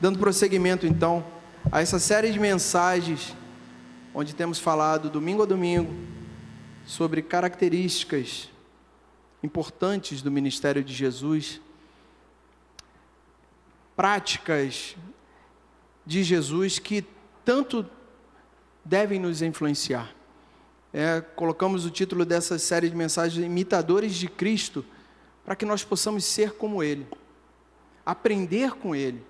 Dando prosseguimento, então, a essa série de mensagens, onde temos falado, domingo a domingo, sobre características importantes do ministério de Jesus, práticas de Jesus que tanto devem nos influenciar. Colocamos o título dessa série de mensagens, Imitadores de Cristo, para que nós possamos ser como Ele, aprender com Ele,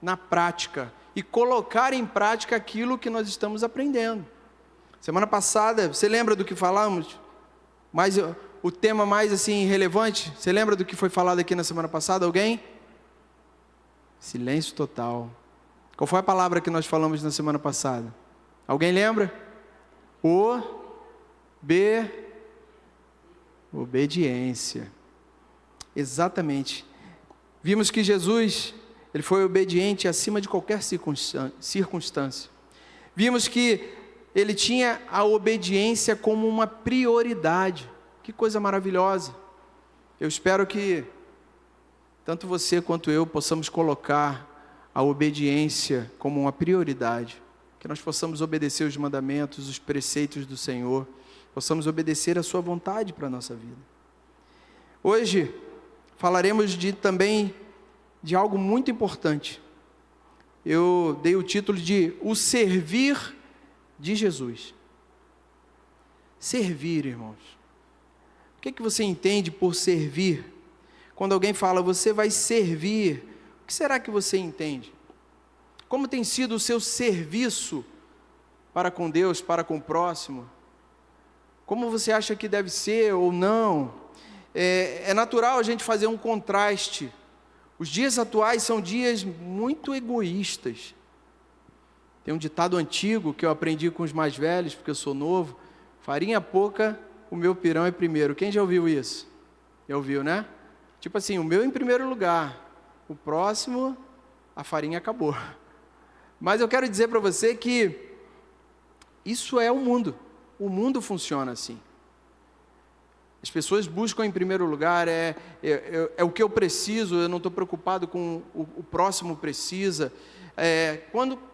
na prática, e colocar em prática aquilo que nós estamos aprendendo. Semana passada, você lembra do que falamos? Mas o tema mais assim relevante, você lembra do que foi falado aqui na semana passada? Alguém? Silêncio total. Qual foi a palavra que nós falamos na semana passada? Alguém lembra? Obediência. Exatamente. Vimos que Jesus, Ele foi obediente acima de qualquer circunstância. Vimos que Ele tinha a obediência como uma prioridade. Que coisa maravilhosa. Eu espero que tanto você quanto eu possamos colocar a obediência como uma prioridade. Que nós possamos obedecer os mandamentos, os preceitos do Senhor. Possamos obedecer a sua vontade para a nossa vida. Hoje falaremos também de algo muito importante. Eu dei o título de O Servir de Jesus. Servir, irmãos. O que você entende por servir? Quando alguém fala, você vai servir, o que será que você entende? Como tem sido o seu serviço para com Deus, para com o próximo? Como você acha que deve ser ou não? É natural a gente fazer um contraste. Os dias atuais são dias muito egoístas. Tem um ditado antigo que eu aprendi com os mais velhos, porque eu sou novo: farinha pouca, o meu pirão é primeiro. Quem já ouviu isso? Já ouviu, né? Tipo assim, o meu em primeiro lugar, o próximo, a farinha acabou. Mas eu quero dizer para você que isso é o mundo. O mundo funciona assim. As pessoas buscam em primeiro lugar, é o que eu preciso, eu não estou preocupado com o próximo precisa.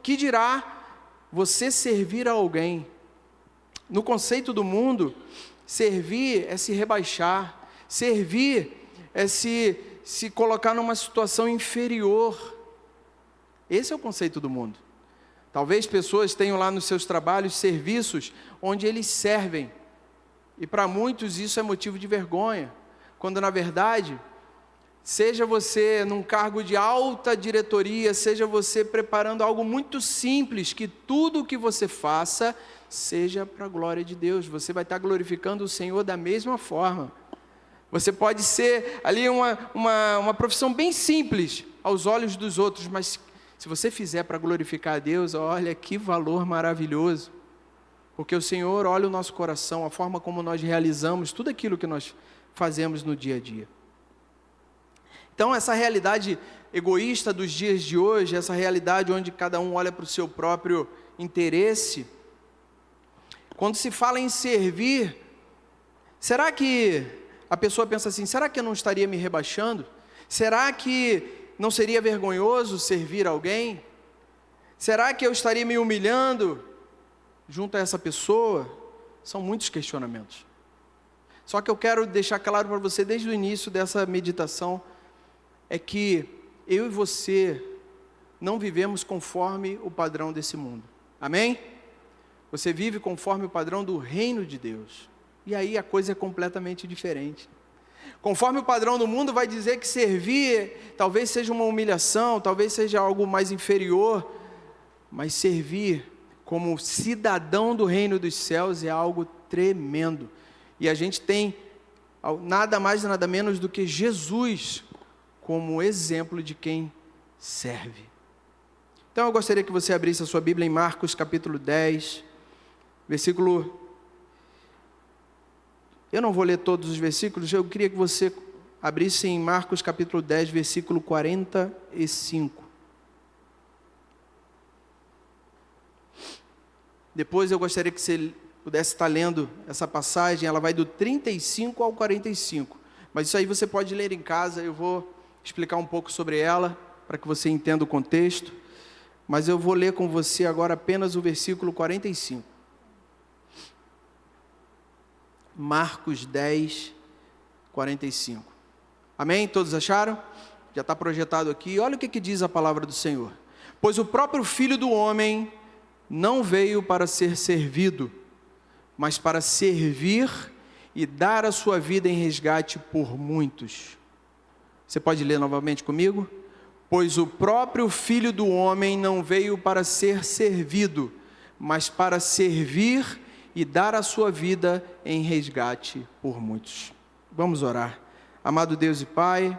Que dirá você servir a alguém? No conceito do mundo, servir é se rebaixar, servir é se colocar numa situação inferior. Esse é o conceito do mundo. Talvez pessoas tenham lá nos seus trabalhos serviços onde eles servem. E para muitos isso é motivo de vergonha. Quando na verdade, seja você num cargo de alta diretoria, seja você preparando algo muito simples, que tudo o que você faça seja para a glória de Deus. Você vai estar glorificando o Senhor da mesma forma. Você pode ser ali uma profissão bem simples aos olhos dos outros, mas se você fizer para glorificar a Deus, olha que valor maravilhoso. Porque o Senhor olha o nosso coração, a forma como nós realizamos tudo aquilo que nós fazemos no dia a dia. Então, essa realidade egoísta dos dias de hoje, essa realidade onde cada um olha para o seu próprio interesse, quando se fala em servir, será que a pessoa pensa assim, será que eu não estaria me rebaixando? Será que não seria vergonhoso servir alguém? Será que eu estaria me humilhando junto a essa pessoa? São muitos questionamentos. Só que eu quero deixar claro para você desde o início dessa meditação, é que eu e você não vivemos conforme o padrão desse mundo. Amém? Você vive conforme o padrão do reino de Deus. E aí a coisa é completamente diferente. Conforme o padrão do mundo vai dizer que servir talvez seja uma humilhação, talvez seja algo mais inferior, mas servir como cidadão do reino dos céus é algo tremendo. E a gente tem nada mais nada menos do que Jesus como exemplo de quem serve. Então eu gostaria que você abrisse a sua Bíblia em Marcos capítulo 10, versículo... Eu não vou ler todos os versículos, eu queria que você abrisse em Marcos capítulo 10, versículo 45. Depois eu gostaria que você pudesse estar lendo essa passagem, ela vai do 35 ao 45. Mas isso aí você pode ler em casa, eu vou explicar um pouco sobre ela, para que você entenda o contexto, mas eu vou ler com você agora apenas o versículo 45. Marcos 10, 45. Amém? Todos acharam? Já está projetado aqui. Olha o que diz a palavra do Senhor. Pois o próprio Filho do Homem não veio para ser servido, mas para servir e dar a sua vida em resgate por muitos. Você pode ler novamente comigo? Pois o próprio Filho do Homem não veio para ser servido, mas para servir e dar a sua vida em resgate por muitos. Vamos orar. Amado Deus e Pai,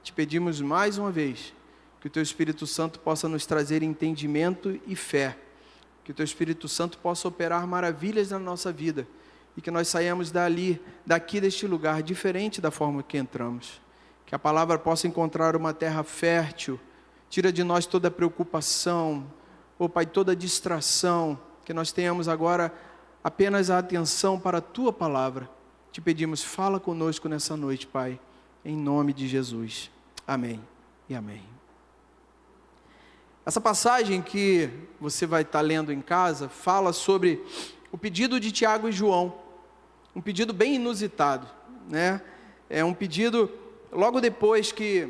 te pedimos mais uma vez que o Teu Espírito Santo possa nos trazer entendimento e fé, que o Teu Espírito Santo possa operar maravilhas na nossa vida e que nós saiamos daqui deste lugar diferente da forma que entramos. Que a palavra possa encontrar uma terra fértil, tira de nós toda preocupação, Pai, toda distração, que nós tenhamos agora apenas a atenção para a Tua palavra. Te pedimos, fala conosco nessa noite, Pai, em nome de Jesus. Amém e amém. Essa passagem que você vai estar lendo em casa fala sobre o pedido de Tiago e João, um pedido bem inusitado, né? É um pedido logo depois que,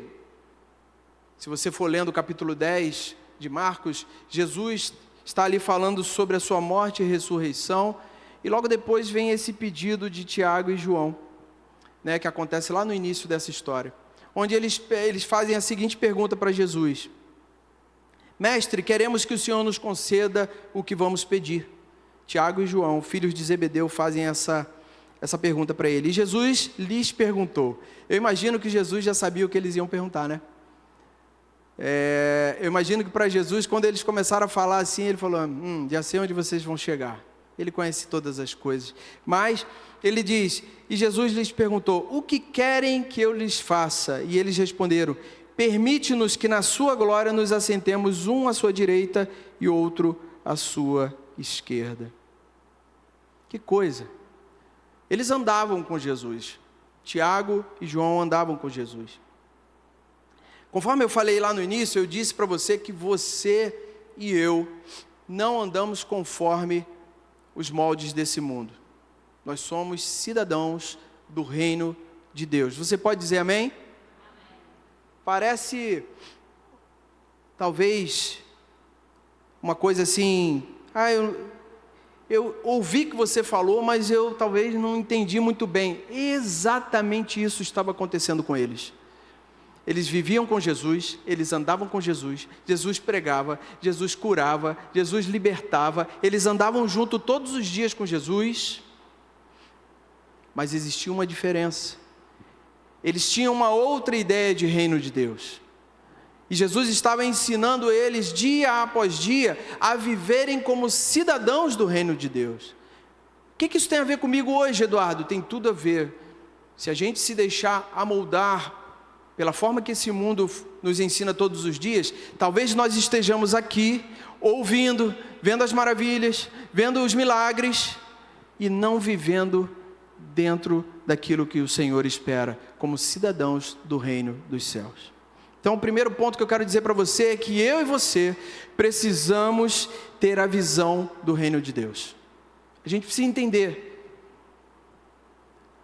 se você for lendo o capítulo 10 de Marcos, Jesus está ali falando sobre a sua morte e ressurreição, e logo depois vem esse pedido de Tiago e João, né, que acontece lá no início dessa história, onde eles fazem a seguinte pergunta para Jesus: Mestre, queremos que o Senhor nos conceda o que vamos pedir. Tiago e João, filhos de Zebedeu, fazem essa pergunta para ele. E Jesus lhes perguntou. Eu imagino que Jesus já sabia o que eles iam perguntar, né? Eu imagino que para Jesus, quando eles começaram a falar assim, ele falou, já sei onde vocês vão chegar. Ele conhece todas as coisas. Mas ele diz, e Jesus lhes perguntou, o que querem que eu lhes faça? E eles responderam, permite-nos que na sua glória nos assentemos um à sua direita e outro à sua esquerda. Que coisa! Eles andavam com Jesus. Tiago e João andavam com Jesus. Conforme eu falei lá no início, eu disse para você que você e eu não andamos conforme os moldes desse mundo. Nós somos cidadãos do reino de Deus. Você pode dizer amém? Parece, talvez, uma coisa assim, eu ouvi que você falou, mas eu talvez não entendi muito bem. Exatamente isso estava acontecendo com eles. Eles viviam com Jesus, eles andavam com Jesus, Jesus pregava, Jesus curava, Jesus libertava, eles andavam junto todos os dias com Jesus, mas existia uma diferença. Eles tinham uma outra ideia de reino de Deus. E Jesus estava ensinando eles, dia após dia, a viverem como cidadãos do reino de Deus. O que isso tem a ver comigo hoje, Eduardo? Tem tudo a ver. Se a gente se deixar amoldar pela forma que esse mundo nos ensina todos os dias, talvez nós estejamos aqui, ouvindo, vendo as maravilhas, vendo os milagres, e não vivendo dentro daquilo que o Senhor espera, como cidadãos do reino dos céus. Então, o primeiro ponto que eu quero dizer para você é que eu e você precisamos ter a visão do reino de Deus. A gente precisa entender.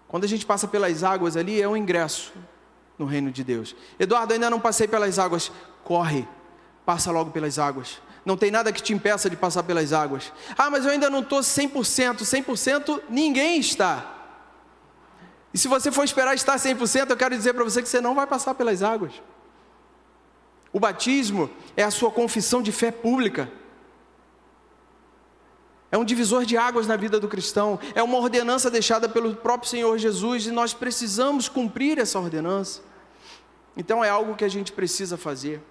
Quando a gente passa pelas águas ali, é um ingresso no reino de Deus. Eduardo, ainda não passei pelas águas. Corre, passa logo pelas águas. Não tem nada que te impeça de passar pelas águas. Mas eu ainda não estou 100%. 100% ninguém está. E se você for esperar estar 100%, eu quero dizer para você que você não vai passar pelas águas. O batismo é a sua confissão de fé pública. É um divisor de águas na vida do cristão. É uma ordenança deixada pelo próprio Senhor Jesus e nós precisamos cumprir essa ordenança. Então é algo que a gente precisa fazer.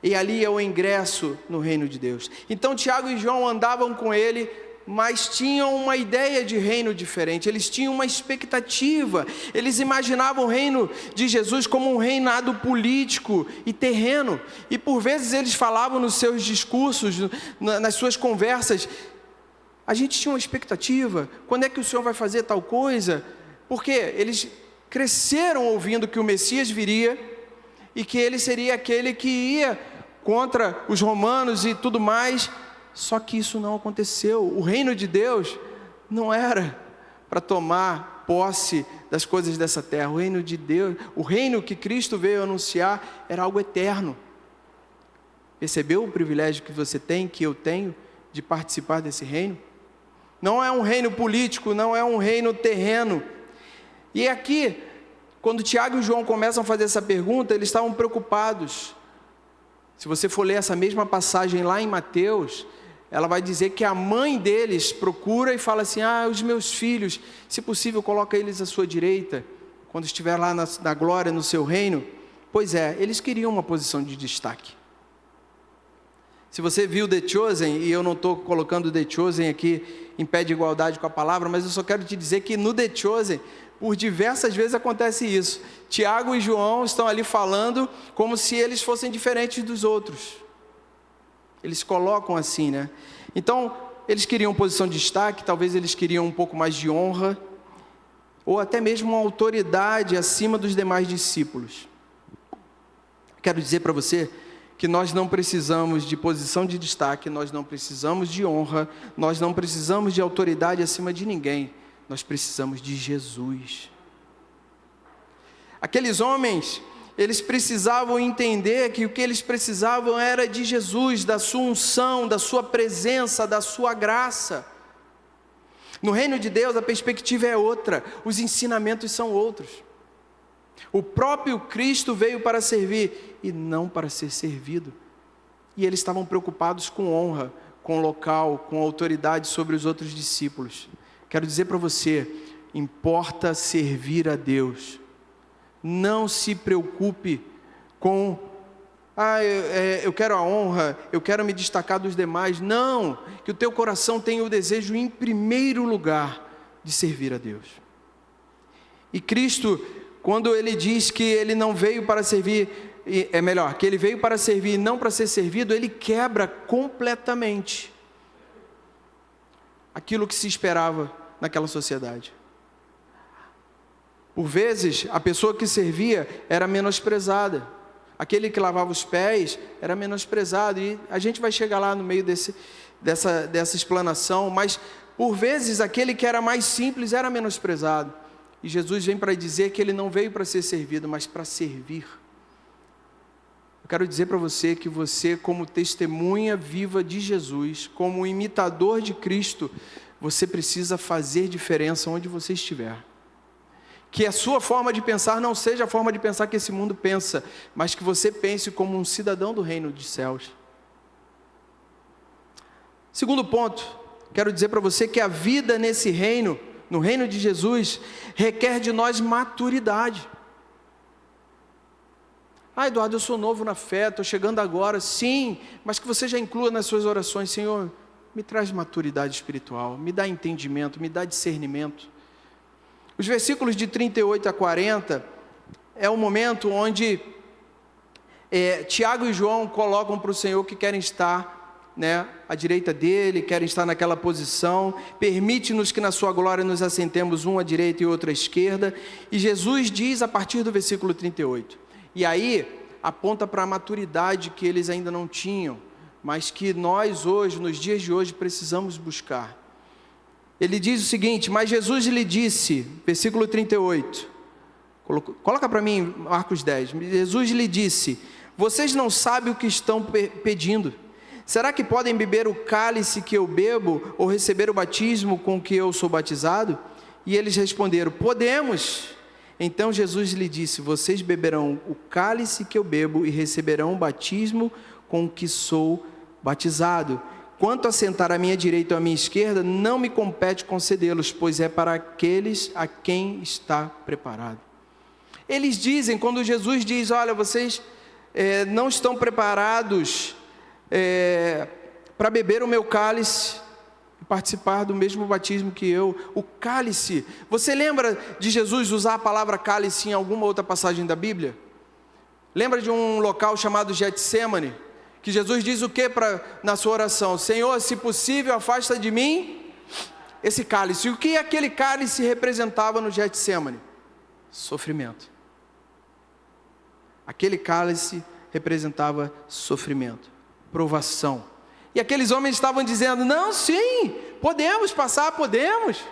E ali é o ingresso no reino de Deus. Então Tiago e João andavam com ele, mas tinham uma ideia de reino diferente, eles tinham uma expectativa, eles imaginavam o reino de Jesus como um reinado político e terreno, e por vezes eles falavam nos seus discursos, nas suas conversas, a gente tinha uma expectativa, quando é que o Senhor vai fazer tal coisa? Porque eles cresceram ouvindo que o Messias viria, e que ele seria aquele que ia contra os romanos e tudo mais. Só que isso não aconteceu. O reino de Deus não era para tomar posse das coisas dessa terra. O reino de Deus, o reino que Cristo veio anunciar, era algo eterno. Percebeu o privilégio que você tem, que eu tenho, de participar desse reino? Não é um reino político, não é um reino terreno. E aqui, quando Tiago e João começam a fazer essa pergunta, eles estavam preocupados. Se você for ler essa mesma passagem lá em Mateus, ela vai dizer que a mãe deles procura e fala assim: os meus filhos, se possível, coloca eles à sua direita, quando estiver lá na glória, no seu reino. Pois é, eles queriam uma posição de destaque. Se você viu The Chosen, e eu não estou colocando The Chosen aqui em pé de igualdade com a palavra, mas eu só quero te dizer que no The Chosen, por diversas vezes acontece isso. Tiago e João estão ali falando como se eles fossem diferentes dos outros. Eles colocam assim, né? Então, eles queriam posição de destaque, talvez eles queriam um pouco mais de honra, ou até mesmo uma autoridade acima dos demais discípulos. Quero dizer para você que nós não precisamos de posição de destaque, nós não precisamos de honra, nós não precisamos de autoridade acima de ninguém, nós precisamos de Jesus. Aqueles homens, eles precisavam entender que o que eles precisavam era de Jesus, da sua unção, da sua presença, da sua graça. No reino de Deus a perspectiva é outra, os ensinamentos são outros. O próprio Cristo veio para servir e não para ser servido. E eles estavam preocupados com honra, com local, com autoridade sobre os outros discípulos. Quero dizer para você, importa servir a Deus. Não se preocupe com, eu quero a honra, eu quero me destacar dos demais. Não, que o teu coração tenha o desejo em primeiro lugar de servir a Deus. E Cristo, quando ele diz que ele não veio para servir, que ele veio para servir e não para ser servido, ele quebra completamente aquilo que se esperava naquela sociedade. Por vezes, a pessoa que servia era menosprezada. Aquele que lavava os pés era menosprezado. E a gente vai chegar lá no meio dessa explanação. Mas, por vezes, aquele que era mais simples era menosprezado. E Jesus vem para dizer que ele não veio para ser servido, mas para servir. Eu quero dizer para você que você, como testemunha viva de Jesus, como imitador de Cristo, você precisa fazer diferença onde você estiver. Que a sua forma de pensar não seja a forma de pensar que esse mundo pensa, mas que você pense como um cidadão do reino dos céus. Segundo ponto, quero dizer para você que a vida nesse reino, no reino de Jesus, requer de nós maturidade. Eduardo, eu sou novo na fé, estou chegando agora. Sim, mas que você já inclua nas suas orações: Senhor, me traz maturidade espiritual, me dá entendimento, me dá discernimento. Os versículos de 38 a 40 é o momento onde Tiago e João colocam para o Senhor que querem estar, à direita dele, querem estar naquela posição. Permite-nos que na sua glória nos assentemos um à direita e outro à esquerda. E Jesus diz a partir do versículo 38. E aí aponta para a maturidade que eles ainda não tinham, mas que nós hoje, nos dias de hoje, precisamos buscar. Ele diz o seguinte: mas Jesus lhe disse, versículo 38, coloca para mim Marcos 10, Jesus lhe disse: vocês não sabem o que estão pedindo. Será que podem beber o cálice que eu bebo, ou receber o batismo com que eu sou batizado? E eles responderam: podemos. Então Jesus lhe disse: vocês beberão o cálice que eu bebo e receberão o batismo com que sou batizado. Quanto a sentar à minha direita ou à minha esquerda, não me compete concedê-los, pois é para aqueles a quem está preparado. Eles dizem, quando Jesus diz: olha, vocês não estão preparados para beber o meu cálice e participar do mesmo batismo que eu. O cálice, você lembra de Jesus usar a palavra cálice em alguma outra passagem da Bíblia? Lembra de um local chamado Getsêmani? Que Jesus diz o que na sua oração? Senhor, se possível, afasta de mim esse cálice. E o que aquele cálice representava no Getsêmani? Sofrimento. Aquele cálice representava sofrimento, provação. E aqueles homens estavam dizendo: não, sim, podemos passar, podemos.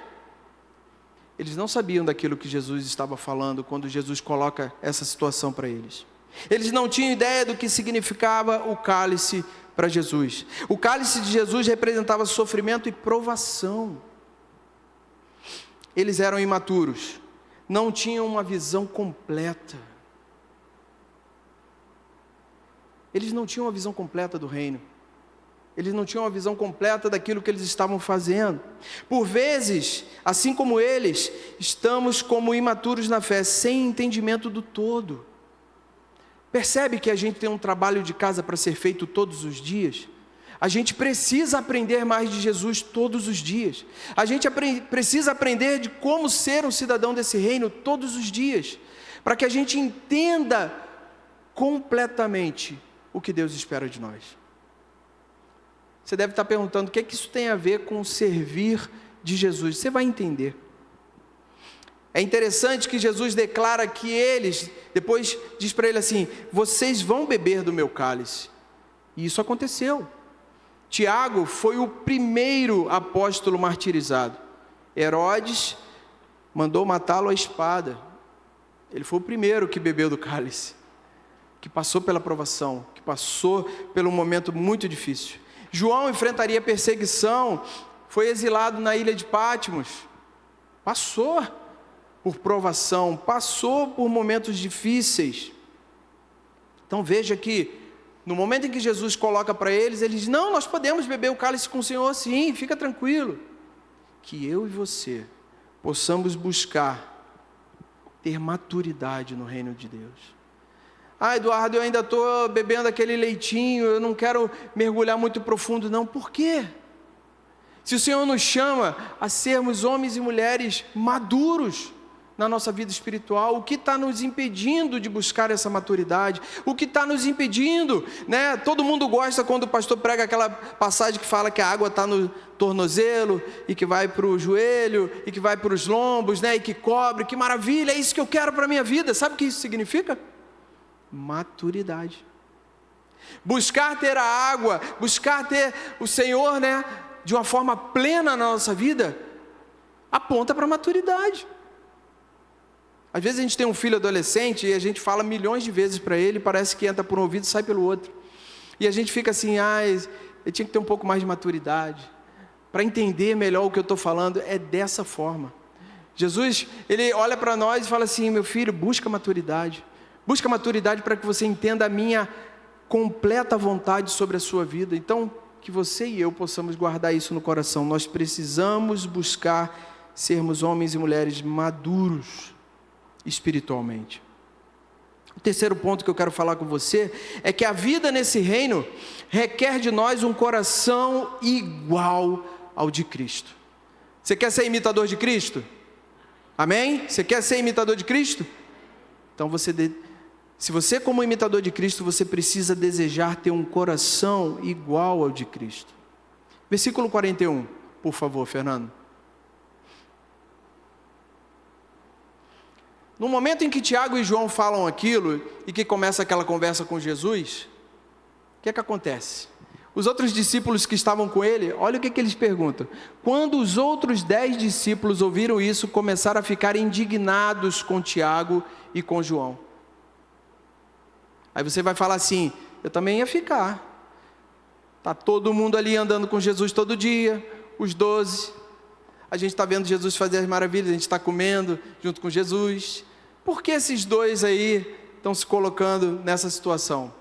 Eles não sabiam daquilo que Jesus estava falando quando Jesus coloca essa situação para eles. Eles não tinham ideia do que significava o cálice para Jesus. O cálice de Jesus representava sofrimento e provação. Eles eram imaturos, não tinham uma visão completa. Eles não tinham uma visão completa do reino. Eles não tinham uma visão completa daquilo que eles estavam fazendo. Por vezes, assim como eles, estamos como imaturos na fé, sem entendimento do todo. Percebe que a gente tem um trabalho de casa para ser feito todos os dias? A gente precisa aprender mais de Jesus todos os dias. A gente precisa aprender de como ser um cidadão desse reino todos os dias, para que a gente entenda completamente o que Deus espera de nós. Você deve estar perguntando: o que é que isso tem a ver com servir de Jesus? Você vai entender. É interessante que Jesus declara que eles, depois diz para ele assim: vocês vão beber do meu cálice. E isso aconteceu. Tiago foi o primeiro apóstolo martirizado. Herodes mandou matá-lo à espada. Ele foi o primeiro que bebeu do cálice, que passou pela provação, que passou pelo momento muito difícil. João enfrentaria perseguição, foi exilado na ilha de Patmos, passou por provação, passou por momentos difíceis. Então veja que no momento em que Jesus coloca para eles, eles dizem: não, nós podemos beber o cálice com o Senhor, sim, fica tranquilo. Que eu e você possamos buscar ter maturidade no reino de Deus. Ah, Eduardo, eu ainda estou bebendo aquele leitinho, eu não quero mergulhar muito profundo, não. Por quê? Se o Senhor nos chama a sermos homens e mulheres maduros na nossa vida espiritual, o que está nos impedindo de buscar essa maturidade? O que está nos impedindo, né? Todo mundo gosta quando o pastor prega aquela passagem que fala que a água está no tornozelo, e que vai para o joelho, e que vai para os lombos, né? E que cobre, que maravilha, é isso que eu quero para a minha vida. Sabe o que isso significa? Maturidade. Buscar ter a água, buscar ter o Senhor, né, de uma forma plena na nossa vida, aponta para a maturidade. Às vezes a gente tem um filho adolescente e a gente fala milhões de vezes para ele, parece que entra por um ouvido e sai pelo outro. E a gente fica assim: eu tinha que ter um pouco mais de maturidade para entender melhor o que eu estou falando. É dessa forma. Jesus, ele olha para nós e fala assim: meu filho, busca maturidade. Busca maturidade para que você entenda a minha completa vontade sobre a sua vida. Então, que você e eu possamos guardar isso no coração. Nós precisamos buscar sermos homens e mulheres maduros espiritualmente. O terceiro ponto que eu quero falar com você é que a vida nesse reino requer de nós um coração igual ao de Cristo. Você quer ser imitador de Cristo? Amém? Você quer ser imitador de Cristo? Então se você como imitador de Cristo, você precisa desejar ter um coração igual ao de Cristo. Versículo 41, por favor, Fernando. No momento em que Tiago e João falam aquilo, e que começa aquela conversa com Jesus, o que é que acontece? Os outros discípulos que estavam com ele, olha o que eles perguntam. Quando os outros 10 discípulos ouviram isso, começaram a ficar indignados com Tiago e com João. Aí você vai falar assim: eu também ia ficar. Está todo mundo ali andando com Jesus todo dia, os 12. A gente está vendo Jesus fazer as maravilhas, a gente está comendo junto com Jesus. Por que esses dois aí estão se colocando nessa situação?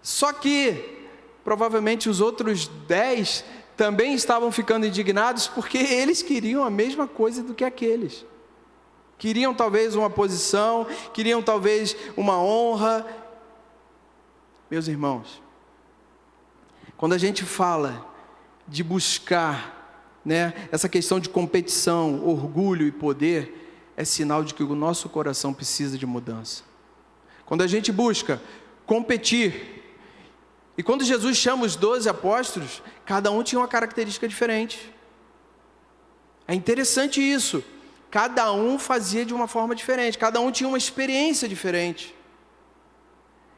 Só que, provavelmente os outros 10 também estavam ficando indignados, porque eles queriam a mesma coisa do que aqueles. Queriam talvez uma posição, queriam talvez uma honra. Meus irmãos, quando a gente fala de buscar, essa questão de competição, orgulho e poder, é sinal de que o nosso coração precisa de mudança. Quando a gente busca competir, e quando Jesus chama os 12 apóstolos, cada um tinha uma característica diferente. É interessante isso. Cada um fazia de uma forma diferente, cada um tinha uma experiência diferente.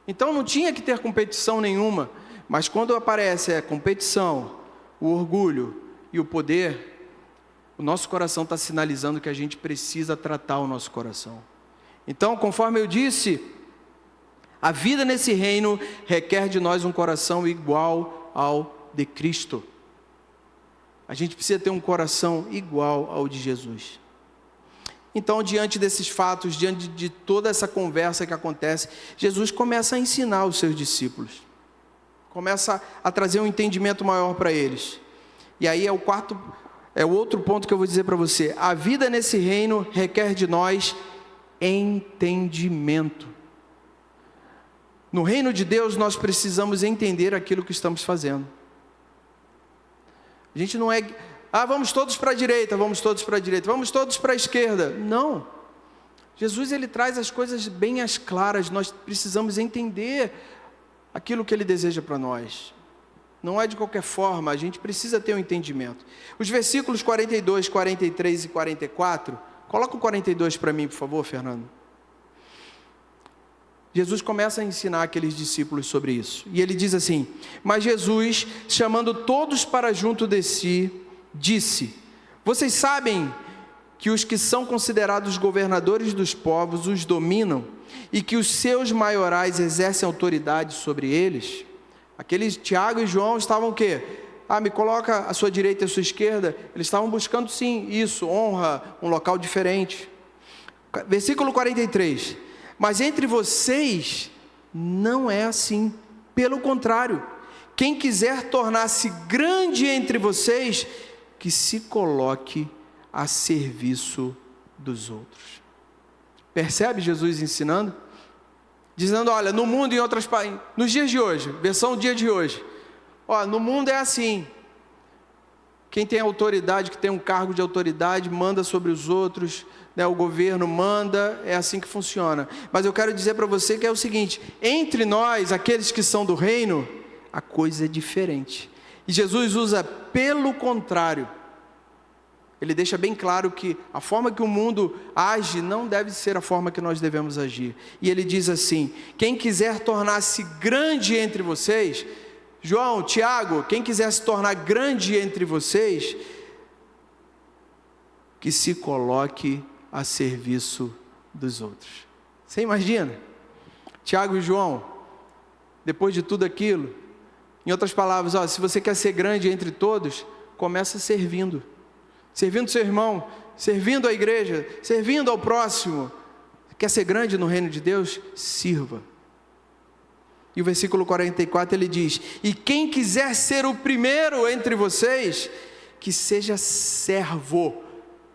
Então não tinha que ter competição nenhuma. Mas quando aparece a competição, o orgulho e o poder, o nosso coração está sinalizando que a gente precisa tratar o nosso coração. Então, conforme eu disse, a vida nesse reino requer de nós um coração igual ao de Cristo. A gente precisa ter um coração igual ao de Jesus. Então, diante desses fatos, diante de toda essa conversa que acontece, Jesus começa a ensinar os seus discípulos. Começa a trazer um entendimento maior para eles. E aí é o outro ponto que eu vou dizer para você. A vida nesse reino requer de nós entendimento. No reino de Deus, nós precisamos entender aquilo que estamos fazendo. A gente não é, vamos todos para a direita, vamos todos para a direita, vamos todos para a esquerda. Não. Jesus, ele traz as coisas bem às claras. Nós precisamos entender aquilo que ele deseja para nós. Não é de qualquer forma, a gente precisa ter um entendimento. Os versículos 42, 43 e 44, coloca o 42 para mim, por favor, Fernando. Jesus começa a ensinar aqueles discípulos sobre isso. E ele diz assim: mas Jesus, chamando todos para junto de si, disse: vocês sabem que os que são considerados governadores dos povos os dominam e que os seus maiorais exercem autoridade sobre eles? Aqueles Tiago e João estavam o quê? Me coloca a sua direita e a sua esquerda. Eles estavam buscando sim isso, honra, um local diferente. Versículo 43. Mas entre vocês não é assim. Pelo contrário, quem quiser tornar-se grande entre vocês, que se coloque a serviço dos outros. Percebe Jesus ensinando? Dizendo, olha, no mundo e em outras partes, nos dias de hoje, versão dia de hoje, no mundo é assim, quem tem autoridade, que tem um cargo de autoridade, manda sobre os outros, né, o governo manda, é assim que funciona. Mas eu quero dizer para você que é o seguinte, entre nós, aqueles que são do reino, a coisa é diferente. E Jesus usa pelo contrário. Ele deixa bem claro que a forma que o mundo age não deve ser a forma que nós devemos agir. E ele diz assim: quem quiser tornar-se grande entre vocês, João, Tiago, quem quiser se tornar grande entre vocês, que se coloque a serviço dos outros. Você imagina? Tiago e João, depois de tudo aquilo, em outras palavras, se você quer ser grande entre todos, começa servindo. Servindo seu irmão, servindo a igreja, servindo ao próximo. Quer ser grande no reino de Deus? Sirva. E o versículo 44 ele diz: e quem quiser ser o primeiro entre vocês, que seja servo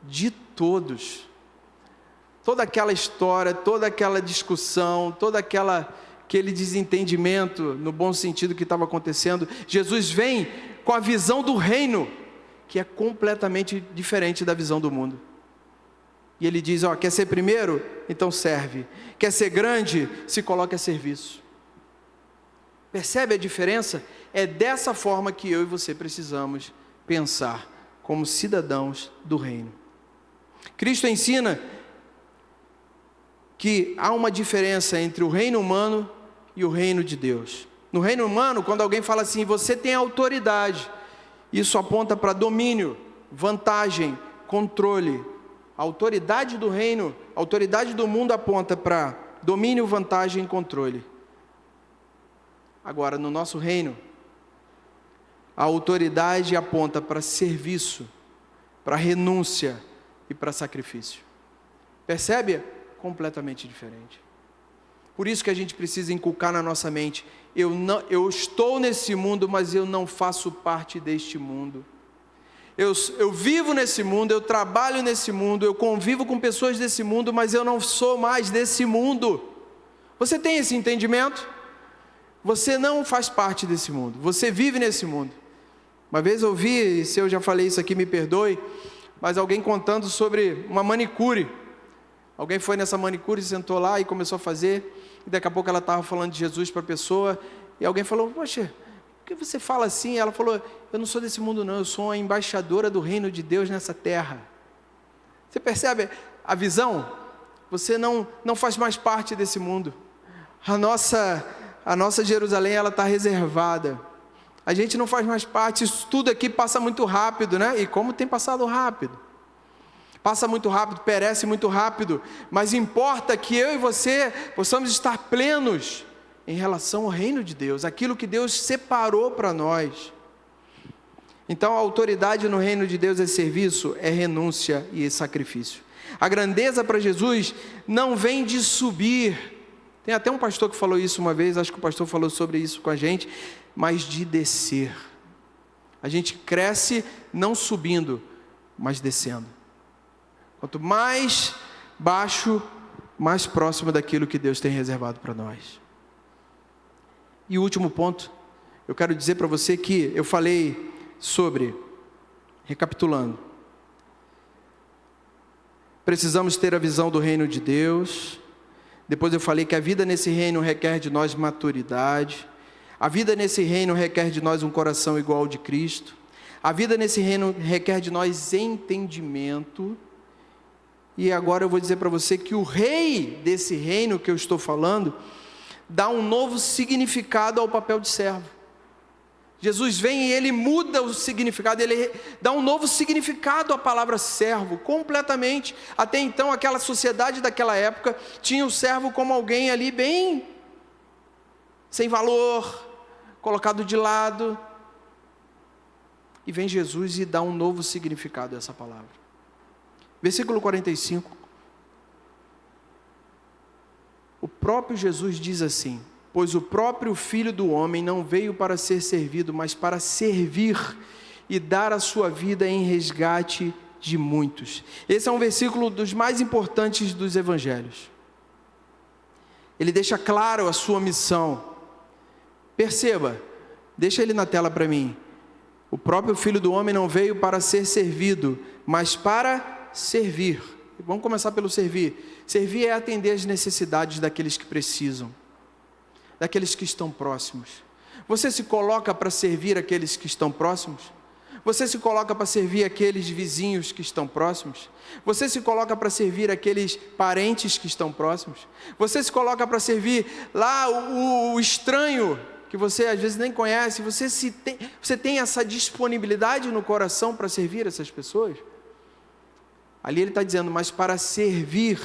de todos. Toda aquela história, toda aquela discussão, aquele desentendimento, no bom sentido que estava acontecendo, Jesus vem com a visão do reino, que é completamente diferente da visão do mundo. E ele diz, quer ser primeiro? Então serve. Quer ser grande? Se coloque a serviço. Percebe a diferença? É dessa forma que eu e você precisamos pensar como cidadãos do reino. Cristo ensina que há uma diferença entre o reino humano e o reino de Deus. No reino humano, quando alguém fala assim, você tem autoridade, isso aponta para domínio, vantagem, controle. A autoridade do reino, a autoridade do mundo aponta para domínio, vantagem e controle. Agora, no nosso reino, a autoridade aponta para serviço, para renúncia e para sacrifício. Percebe? Completamente diferente. Por isso que a gente precisa inculcar na nossa mente, eu estou nesse mundo, mas eu não faço parte deste mundo. Eu vivo nesse mundo, eu trabalho nesse mundo, eu convivo com pessoas desse mundo, mas eu não sou mais desse mundo. Você tem esse entendimento? Você não faz parte desse mundo, você vive nesse mundo. Uma vez eu vi, se eu já falei isso aqui, me perdoe, mas alguém contando sobre uma manicure. Alguém foi nessa manicure, sentou lá e começou a fazer, e daqui a pouco ela estava falando de Jesus para a pessoa, e alguém falou, poxa, por que você fala assim? Ela falou, eu não sou desse mundo não, eu sou uma embaixadora do reino de Deus nessa terra. Você percebe a visão? Você não faz mais parte desse mundo. A nossa a nossa Jerusalém, ela está reservada. A gente não faz mais parte, isso tudo aqui passa muito rápido, né? E como tem passado rápido. Passa muito rápido, perece muito rápido, mas importa que eu e você possamos estar plenos em relação ao reino de Deus, aquilo que Deus separou para nós. Então a autoridade no reino de Deus é serviço, é renúncia e é sacrifício. A grandeza para Jesus não vem de subir. Tem até um pastor que falou isso uma vez, acho que o pastor falou sobre isso com a gente, mas de descer. A gente cresce não subindo, mas descendo. Quanto mais baixo, mais próximo daquilo que Deus tem reservado para nós. E o último ponto, eu quero dizer para você que eu falei sobre, recapitulando, precisamos ter a visão do reino de Deus. Depois eu falei que a vida nesse reino requer de nós maturidade. A vida nesse reino requer de nós um coração igual ao de Cristo. A vida nesse reino requer de nós entendimento. E agora eu vou dizer para você que o rei desse reino que eu estou falando dá um novo significado ao papel de servo. Jesus vem e ele muda o significado, ele dá um novo significado à palavra servo, completamente. Até então, aquela sociedade daquela época tinha o servo como alguém ali bem sem valor, colocado de lado. E vem Jesus e dá um novo significado a essa palavra. Versículo 45. O próprio Jesus diz assim: pois o próprio Filho do Homem não veio para ser servido, mas para servir e dar a sua vida em resgate de muitos. Esse é um versículo dos mais importantes dos evangelhos. Ele deixa claro a sua missão. Perceba, deixa ele na tela para mim. O próprio Filho do Homem não veio para ser servido, mas para servir. Vamos começar pelo servir. Servir é atender às necessidades daqueles que precisam, daqueles que estão próximos. Você se coloca para servir aqueles que estão próximos? Você se coloca para servir aqueles vizinhos que estão próximos? Você se coloca para servir aqueles parentes que estão próximos? Você se coloca para servir lá o estranho que você às vezes nem conhece? Você tem essa disponibilidade no coração para servir essas pessoas? Ali ele está dizendo, mas para servir,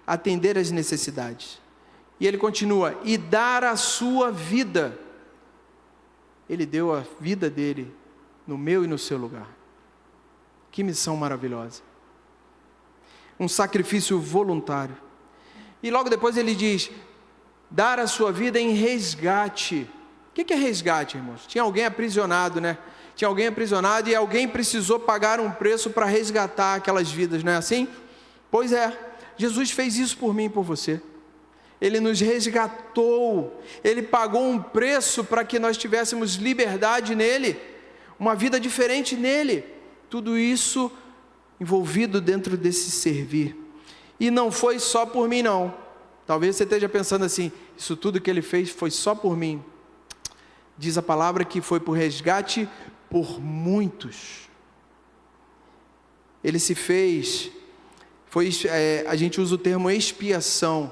atender às necessidades. E ele continua, e dar a sua vida. Ele deu a vida dele no meu e no seu lugar. Que missão maravilhosa. Um sacrifício voluntário. E logo depois ele diz, dar a sua vida em resgate. O que é resgate, irmãos? Tinha alguém aprisionado, né? Tinha alguém aprisionado e alguém precisou pagar um preço para resgatar aquelas vidas, não é assim? Pois é, Jesus fez isso por mim e por você. Ele nos resgatou, Ele pagou um preço para que nós tivéssemos liberdade nele, uma vida diferente nele. Tudo isso envolvido dentro desse servir. E não foi só por mim não. Talvez você esteja pensando assim, isso tudo que Ele fez foi só por mim. Diz a palavra que foi por resgate por muitos. Ele se fez, a gente usa o termo expiação.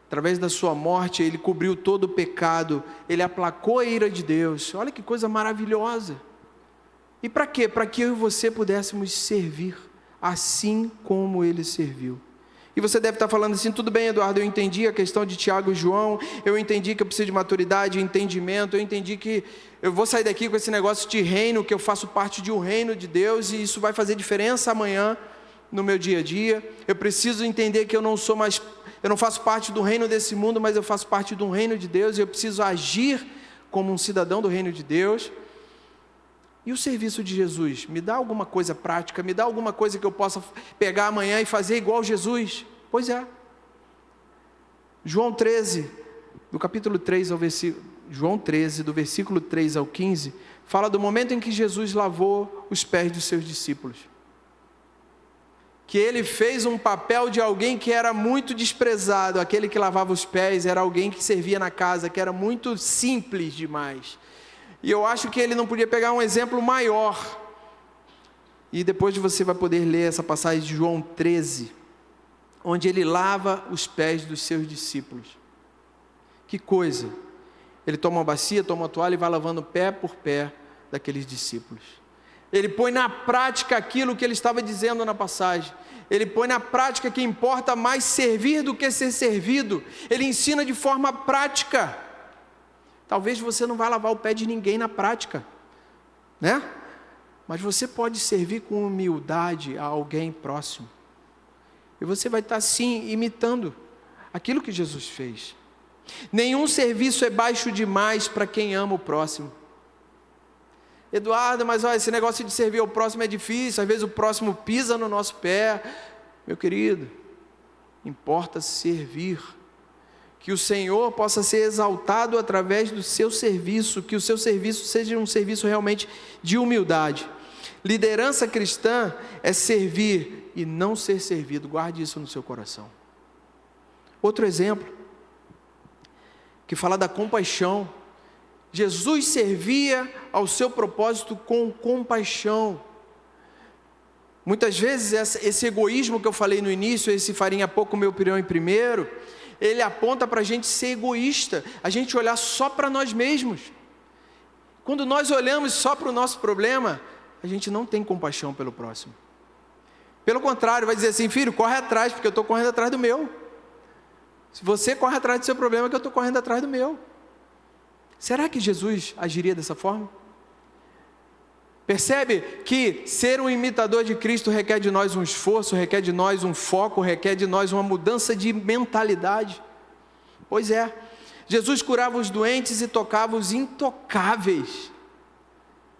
Através da sua morte, Ele cobriu todo o pecado, Ele aplacou a ira de Deus. Olha que coisa maravilhosa. E para quê? Para que eu e você pudéssemos servir, assim como Ele serviu. E você deve estar falando assim, tudo bem, Eduardo, eu entendi a questão de Tiago e João, eu entendi que eu preciso de maturidade, entendimento, eu entendi que eu vou sair daqui com esse negócio de reino, que eu faço parte de um reino de Deus, e isso vai fazer diferença amanhã no meu dia a dia. Eu preciso entender que eu não faço parte do reino desse mundo, mas eu faço parte de um reino de Deus, e eu preciso agir como um cidadão do reino de Deus. E o serviço de Jesus? Me dá alguma coisa prática, me dá alguma coisa que eu possa pegar amanhã e fazer igual Jesus? Pois é. João 13, do capítulo 3 ao versículo... João 13, do versículo 3 ao 15, fala do momento em que Jesus lavou os pés dos seus discípulos. Que Ele fez um papel de alguém que era muito desprezado. Aquele que lavava os pés era alguém que servia na casa, que era muito simples demais. E eu acho que Ele não podia pegar um exemplo maior. E depois você vai poder ler essa passagem de João 13, onde Ele lava os pés dos seus discípulos. Que coisa! Ele toma uma bacia, toma uma toalha e vai lavando pé por pé daqueles discípulos. Ele põe na prática aquilo que ele estava dizendo na passagem. Ele põe na prática que importa mais servir do que ser servido. Ele ensina de forma prática. Talvez você não vá lavar o pé de ninguém na prática, né? Mas você pode servir com humildade a alguém próximo. E você vai estar, sim, imitando aquilo que Jesus fez. Nenhum serviço é baixo demais para quem ama o próximo. Eduardo, mas olha, esse negócio de servir ao próximo é difícil, às vezes o próximo pisa no nosso pé. Meu querido, importa servir. Que o Senhor possa ser exaltado através do seu serviço, que o seu serviço seja um serviço realmente de humildade. Liderança cristã é servir e não ser servido. Guarde isso no seu coração. Outro exemplo, que fala da compaixão. Jesus servia ao seu propósito com compaixão. Muitas vezes esse egoísmo que eu falei no início, esse farinha pouco, meu pirão em primeiro, ele aponta para a gente ser egoísta, a gente olhar só para nós mesmos. Quando nós olhamos só para o nosso problema, a gente não tem compaixão pelo próximo. Pelo contrário, vai dizer assim, filho, corre atrás, porque eu estou correndo atrás do meu. Se você corre atrás do seu problema, é que eu estou correndo atrás do meu. Será que Jesus agiria dessa forma? Percebe que ser um imitador de Cristo requer de nós um esforço, requer de nós um foco, requer de nós uma mudança de mentalidade. Pois é, Jesus curava os doentes e tocava os intocáveis.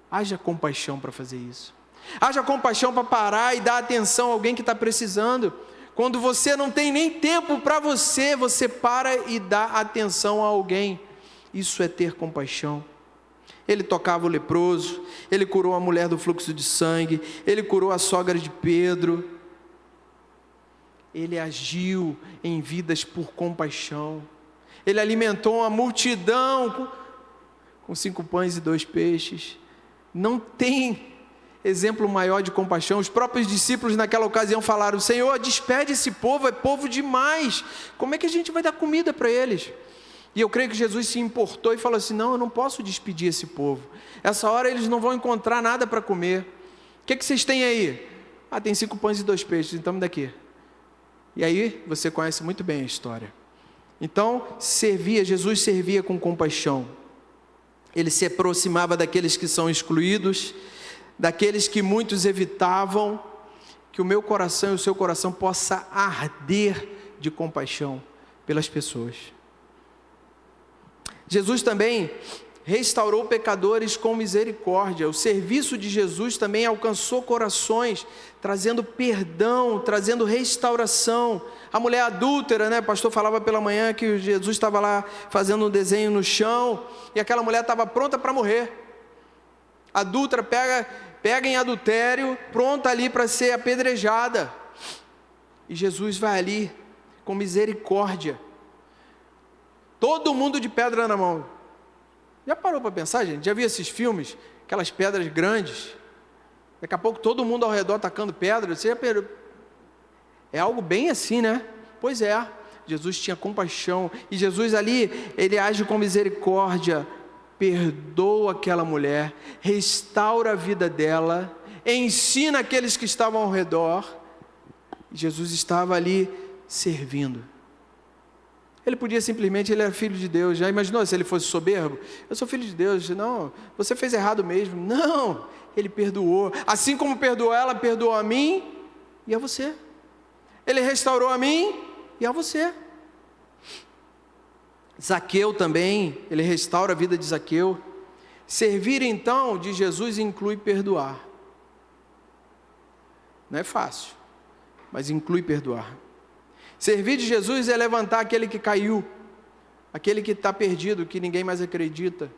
Haja compaixão para fazer isso. Haja compaixão para parar e dar atenção a alguém que está precisando. Quando você não tem nem tempo para você, você para e dá atenção a alguém. Isso é ter compaixão. Ele tocava o leproso, ele curou a mulher do fluxo de sangue, ele curou a sogra de Pedro. Ele agiu em vidas por compaixão. Ele alimentou uma multidão com 5 pães e 2 peixes. Não tem exemplo maior de compaixão. Os próprios discípulos naquela ocasião falaram: Senhor, despede esse povo, é povo demais. Como é que a gente vai dar comida para eles? E eu creio que Jesus se importou e falou assim: não, eu não posso despedir esse povo. Essa hora eles não vão encontrar nada para comer. O que vocês têm aí? Ah, tem 5 pães e 2 peixes, então me dá aqui. E aí você conhece muito bem a história. Então, Jesus servia com compaixão. Ele se aproximava daqueles que são excluídos, daqueles que muitos evitavam. Que o meu coração e o seu coração possa arder de compaixão pelas pessoas. Jesus também restaurou pecadores com misericórdia. O serviço de Jesus também alcançou corações, trazendo perdão, trazendo restauração. A mulher adúltera, né? O pastor falava pela manhã que Jesus estava lá fazendo um desenho no chão, e aquela mulher estava pronta para morrer. Adúltera, pega em adultério, pronta ali para ser apedrejada. E Jesus vai ali com misericórdia. Todo mundo de pedra na mão. Já parou para pensar, gente? Já viu esses filmes? Aquelas pedras grandes. Daqui a pouco todo mundo ao redor tacando pedra. Você já percebeu? É algo bem assim, né? Pois é. Jesus tinha compaixão. E Jesus ali, ele age com misericórdia. Perdoa aquela mulher. Restaura a vida dela. Ensina aqueles que estavam ao redor. E Jesus estava ali servindo. Ele podia simplesmente, ele era filho de Deus. Já imaginou se ele fosse soberbo? Eu sou filho de Deus. Não, você fez errado mesmo. Não, ele perdoou. Assim como perdoou ela, perdoou a mim e a você. Ele restaurou a mim e a você. Zaqueu também, ele restaura a vida de Zaqueu. Servir então de Jesus inclui perdoar. Não é fácil, mas inclui perdoar. Servir de Jesus é levantar aquele que caiu, aquele que está perdido, que ninguém mais acredita.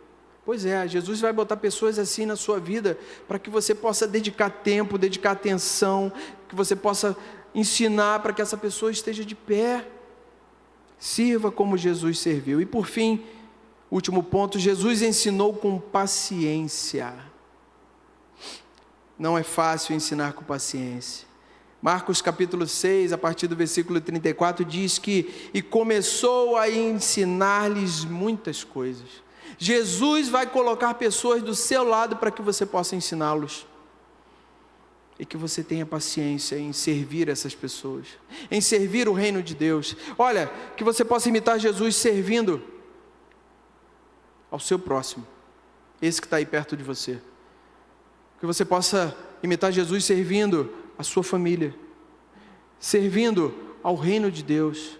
Pois é, Jesus vai botar pessoas assim na sua vida, para que você possa dedicar tempo, dedicar atenção, que você possa ensinar para que essa pessoa esteja de pé. Sirva como Jesus serviu. E por fim, último ponto, Jesus ensinou com paciência. Não é fácil ensinar com paciência. Marcos capítulo 6, a partir do versículo 34, diz que: e começou a ensinar-lhes muitas coisas. Jesus vai colocar pessoas do seu lado para que você possa ensiná-los. E que você tenha paciência em servir essas pessoas, em servir o reino de Deus. Olha, que você possa imitar Jesus servindo ao seu próximo, esse que está aí perto de você. Que você possa imitar Jesus servindo a sua família, servindo ao reino de Deus.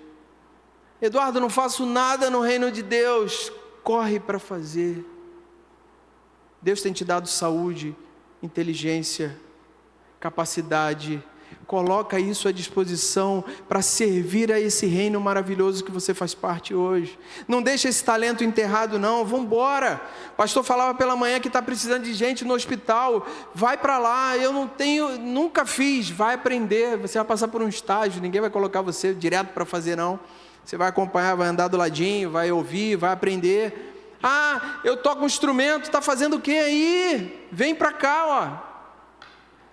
Eduardo, não faço nada no reino de Deus. Corre para fazer. Deus tem te dado saúde, inteligência, capacidade. Coloca isso à disposição para servir a esse reino maravilhoso que você faz parte hoje. Não deixa esse talento enterrado não, vamos embora. O pastor falava pela manhã que está precisando de gente no hospital. Vai para lá, eu não tenho, nunca fiz. Vai aprender, você vai passar por um estágio, ninguém vai colocar você direto para fazer não. Você vai acompanhar, vai andar do ladinho, vai ouvir, vai aprender. Ah, eu toco um instrumento, está fazendo o que aí? Vem para cá, ó.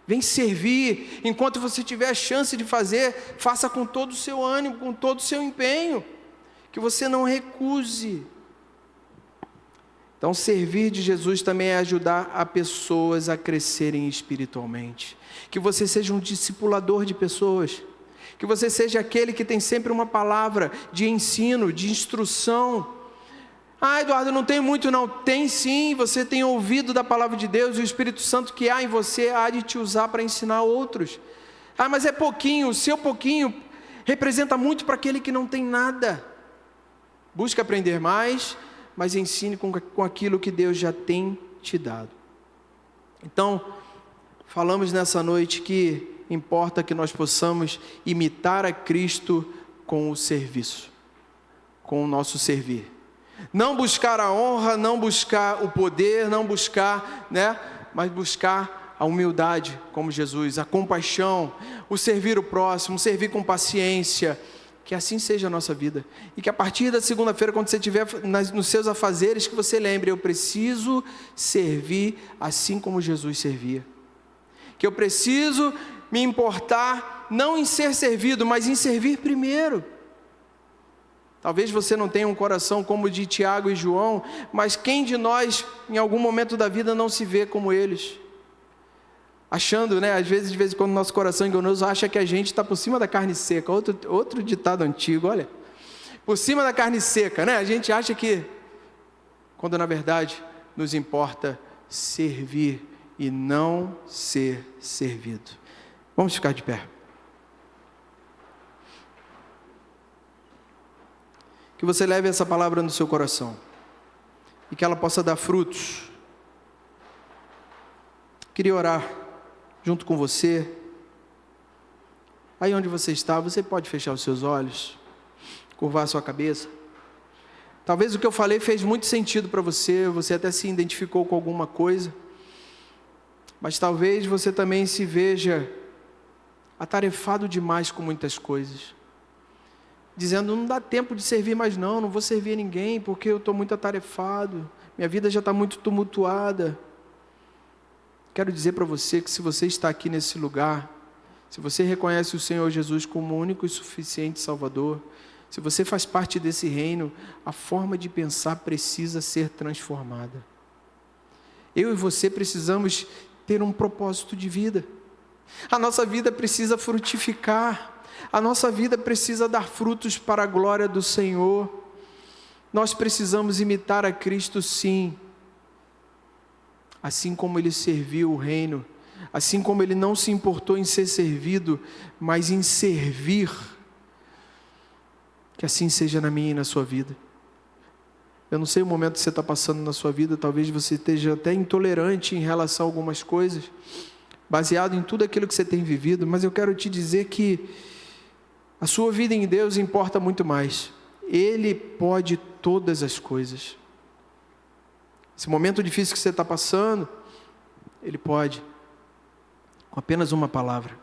Vem servir. Enquanto você tiver a chance de fazer, faça com todo o seu ânimo, com todo o seu empenho. Que você não recuse. Então, servir de Jesus também é ajudar a pessoas a crescerem espiritualmente. Que você seja um discipulador de pessoas. Que você seja aquele que tem sempre uma palavra de ensino, de instrução. Ah, Eduardo, não tem muito não. Tem sim, você tem ouvido da palavra de Deus e o Espírito Santo que há em você há de te usar para ensinar outros. Ah, mas é pouquinho, o seu pouquinho representa muito para aquele que não tem nada. Busque aprender mais, mas ensine com aquilo que Deus já tem te dado. Então, falamos nessa noite que importa que nós possamos imitar a Cristo com o serviço, com o nosso servir. Não buscar a honra, não buscar o poder, não buscar, mas buscar a humildade como Jesus, a compaixão, o servir o próximo, servir com paciência. Que assim seja a nossa vida. E que a partir da segunda-feira, quando você estiver nos seus afazeres, que você lembre, eu preciso servir assim como Jesus servia. Que eu preciso me importar, não em ser servido, mas em servir primeiro. Talvez você não tenha um coração como o de Tiago e João, mas quem de nós, em algum momento da vida, não se vê como eles? Achando, às vezes, de vez em quando, nosso coração enganoso acha que a gente está por cima da carne seca. Outro ditado antigo, olha. Por cima da carne seca, A gente acha que, quando na verdade, nos importa servir e não ser servido. Vamos ficar de pé. Que você leve essa palavra no seu coração e que ela possa dar frutos. Queria orar junto com você. Aí onde você está, você pode fechar os seus olhos, curvar a sua cabeça. Talvez o que eu falei fez muito sentido para você, você até se identificou com alguma coisa, mas talvez você também se veja atarefado demais com muitas coisas, dizendo, não dá tempo de servir mais não vou servir a ninguém, porque eu estou muito atarefado, minha vida já está muito tumultuada. Quero dizer para você que se você está aqui nesse lugar, se você reconhece o Senhor Jesus como o único e suficiente Salvador, se você faz parte desse reino, a forma de pensar precisa ser transformada. Eu e você precisamos ter um propósito de vida. A nossa vida precisa frutificar. A nossa vida precisa dar frutos para a glória do Senhor. Nós precisamos imitar a Cristo, sim. Assim como Ele serviu o reino, assim como Ele não se importou em ser servido, mas em servir. Que assim seja na minha e na sua vida. Eu não sei o momento que você está passando na sua vida, talvez você esteja até intolerante em relação a algumas coisas, baseado em tudo aquilo que você tem vivido, mas eu quero te dizer que a sua vida em Deus importa muito mais. Ele pode todas as coisas. Esse momento difícil que você está passando, Ele pode, com apenas uma palavra.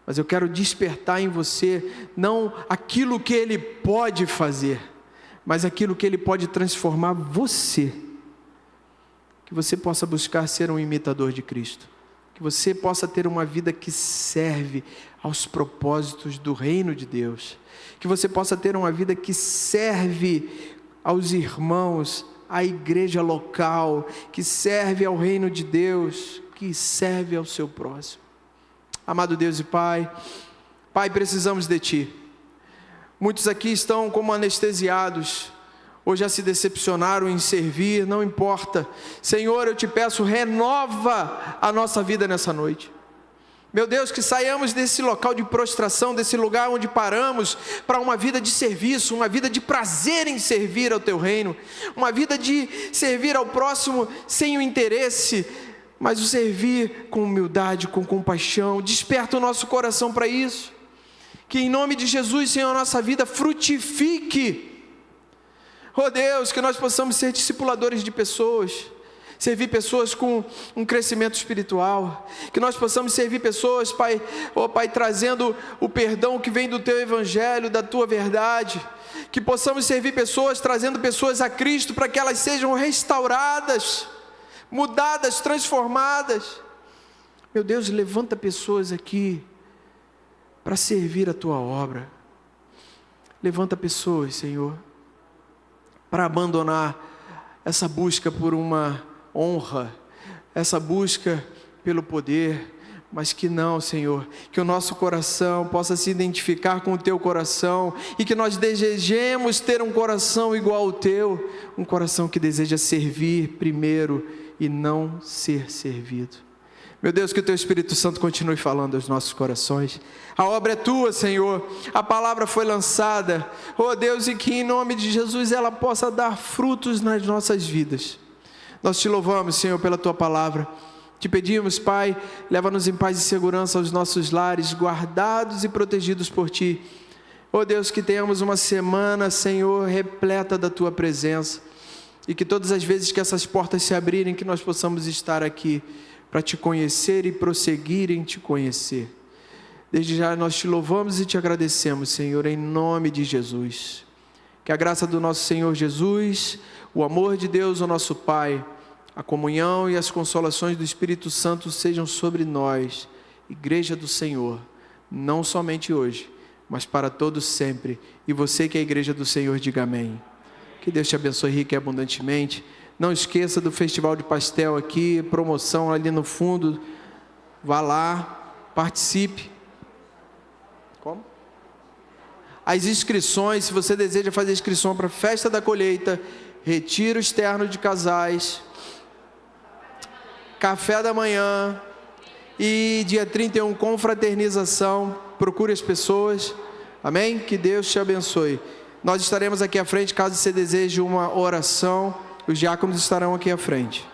Mas eu quero despertar em você, não aquilo que Ele pode fazer, mas aquilo que Ele pode transformar você. Que você possa buscar ser um imitador de Cristo. Que você possa ter uma vida que serve aos propósitos do reino de Deus. Que você possa ter uma vida que serve aos irmãos a igreja local, que serve ao reino de Deus, que serve ao seu próximo. Amado Deus e Pai, Pai, precisamos de Ti. Muitos aqui estão como anestesiados, ou já se decepcionaram em servir, não importa. Senhor, eu te peço, renova a nossa vida nessa noite. Meu Deus, que saiamos desse local de prostração, desse lugar onde paramos, para uma vida de serviço, uma vida de prazer em servir ao Teu reino, uma vida de servir ao próximo sem o interesse, mas o servir com humildade, com compaixão. Desperta o nosso coração para isso. Que em nome de Jesus, Senhor, a nossa vida frutifique. Oh Deus, que nós possamos ser discipuladores de pessoas, servir pessoas com um crescimento espiritual, que nós possamos servir pessoas, Pai, oh Pai, trazendo o perdão que vem do Teu Evangelho, da Tua verdade, que possamos servir pessoas, trazendo pessoas a Cristo, para que elas sejam restauradas, mudadas, transformadas. Meu Deus, levanta pessoas aqui, para servir a Tua obra. Levanta pessoas, Senhor, para abandonar essa busca por uma honra, essa busca pelo poder, mas que não, Senhor, que o nosso coração possa se identificar com o Teu coração, e que nós desejemos ter um coração igual ao Teu, um coração que deseja servir primeiro e não ser servido. Meu Deus, que o Teu Espírito Santo continue falando aos nossos corações. A obra é Tua, Senhor, a palavra foi lançada, oh Deus, e que em nome de Jesus ela possa dar frutos nas nossas vidas. Nós Te louvamos, Senhor, pela Tua palavra. Te pedimos, Pai, leva-nos em paz e segurança aos nossos lares, guardados e protegidos por Ti. Oh Deus, que tenhamos uma semana, Senhor, repleta da Tua presença, e que todas as vezes que essas portas se abrirem, que nós possamos estar aqui para Te conhecer e prosseguir em Te conhecer. Desde já nós Te louvamos e Te agradecemos, Senhor, em nome de Jesus. Que a graça do nosso Senhor Jesus, o amor de Deus, o nosso Pai, a comunhão e as consolações do Espírito Santo sejam sobre nós, Igreja do Senhor, não somente hoje, mas para todos sempre. E você que é a Igreja do Senhor, diga amém. Que Deus te abençoe rica e abundantemente. Não esqueça do Festival de Pastel aqui, promoção ali no fundo. Vá lá, participe. Como? As inscrições, se você deseja fazer inscrição para a Festa da Colheita, retiro externo de casais, café da manhã e dia 31, confraternização. Procure as pessoas. Amém? Que Deus te abençoe. Nós estaremos aqui à frente, caso você deseje uma oração. Os diáconos estarão aqui à frente.